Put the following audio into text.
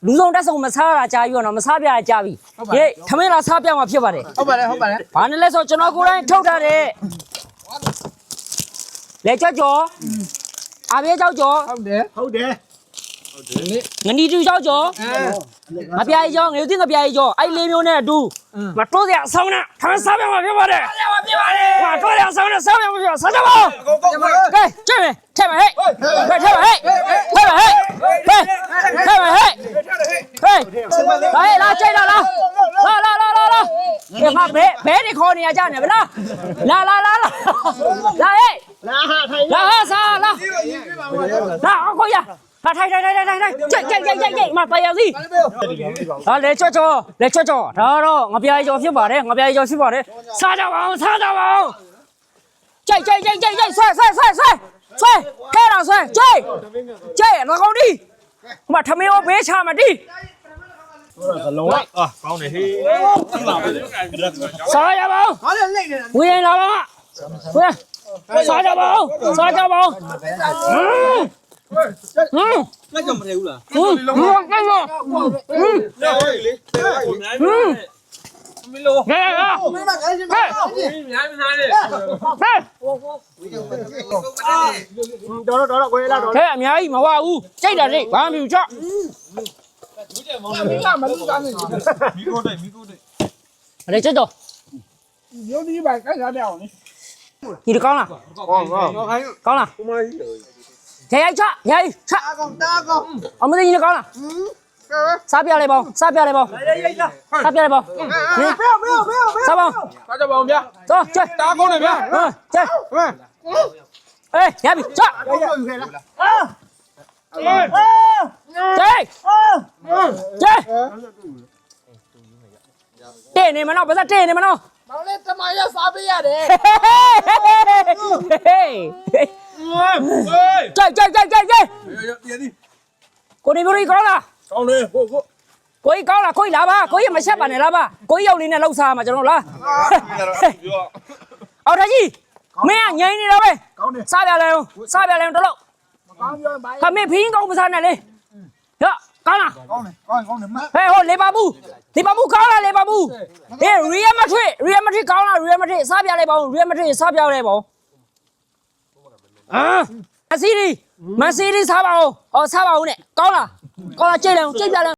လူဆောင်တက်ဆောင်မစားတာကြာပြီတော့မစားပြရကြာပြီဟေးထမင်းလာစားပြမှာဖြစ်ပါတယ်ဟုတ်ပါတယ်ဘာနဲ့လဲဆိုကျွန်တော်ကိုယ်တိုင်ထုတ်ထားတယ်လေကြောက်ကြောအဘေးကြောက်ကြော ဟုတ်တယ်ငနီတူကြောက်ကြောငပြားကြီးကြောငယ်သိငပြားကြီးကြောအဲ့လေးမျိုးနဲ့အတူမတိုးစရာအဆောင်နဲ့ထမင်းစားပြမှာဖြစ်ပါတယ်ဟာတိုးစရာအဆောင်နဲ့စားပြမှာဖြစ်ပါစားကြပါကဲကျင်းထဲမှာဟဲ့ထဲမှာဟဲ့လာကျိတ်လာဒီမှာဘဲတွေခေါ်နေရကြနေဗလားလာဟဲ့လာဟာစားလာခေါ်ရထိုင်ကြိတ်မပါရစီဟာလေချောဒါတော့ငပြားကြောဖြစ်ပါတယ်စားကြပါအောင်ကြိတ်ဆွဲခဲတော့ဆွဲကြိတ်ငါကောင်းဒီဟိုမှာထမင်းရောဘေးချမှာဒီလုံးလိုက်ကောင်းတယ်ဟေးစားရပါဦးဝေးရင်လာပါဝေးစားကြပါဦးလက်ကြောင့်မထဲဘူးလားမလို့ဟဲ့မင်းမခိုင်းချင်ပါဘူးများမနာနဲ့တော်ကိုရလာတော့ဟဲ့အများကြီးမဝဘူးကြိတ်တာလေဘာမှမချမလူသားနေမီကိုတိတ်လေချက်တော့ရုပ်ဒီပါခိုင်းစားတဲ့အောင်လေ ဒီကောင်းလားကောင်းလားရဲချတာကောင်အမသိကြီးကောင်းလားစားပြလိုက်ပါစားပြလိုက်ပါစားပြလိုက်ပါစားပါစားကြပါဦးဗျာသွားကျဲတာကောင်းတယ်ဗျာကျဲရပြီကျတဲ့နေမနော်ပါစတဲ့နေမနော်မောင်လေးတမရစားပေးရတယ်ကြိုက်ကိုနေမျိုးကြီးကောင်းလားကောင်းတယ်ကိုကြီးကောင်းလားကိုကြီးလာပါကိုကြီးမချက်ပါနဲ့လာပါကိုကြီးရောက်နေနဲ့လှုပ်စားမှာကျွန်တော်လားအော်တကြီးမင်းကငိမ့်နေတာပဲစားပြလဲတလို့ခမင်းဖင်းကောင်းမစားနဲ့လေရကောင်းလားကောင်းတယ်မဟဲ့ဟိုလေပါဘူးကောင်းလားလေပါဘူးဟေးရီယယ်မထရစ်ကောင်းလားရီယယ်မထရစ်စားပြလိုက်ပါဦးရီယယ်မထရစ်စားပြလိုက်ပါဦးမစီရီစားပါဦးဟောစားပါဦးနဲ့ကောင်းလားကြိတ်ပြလဲ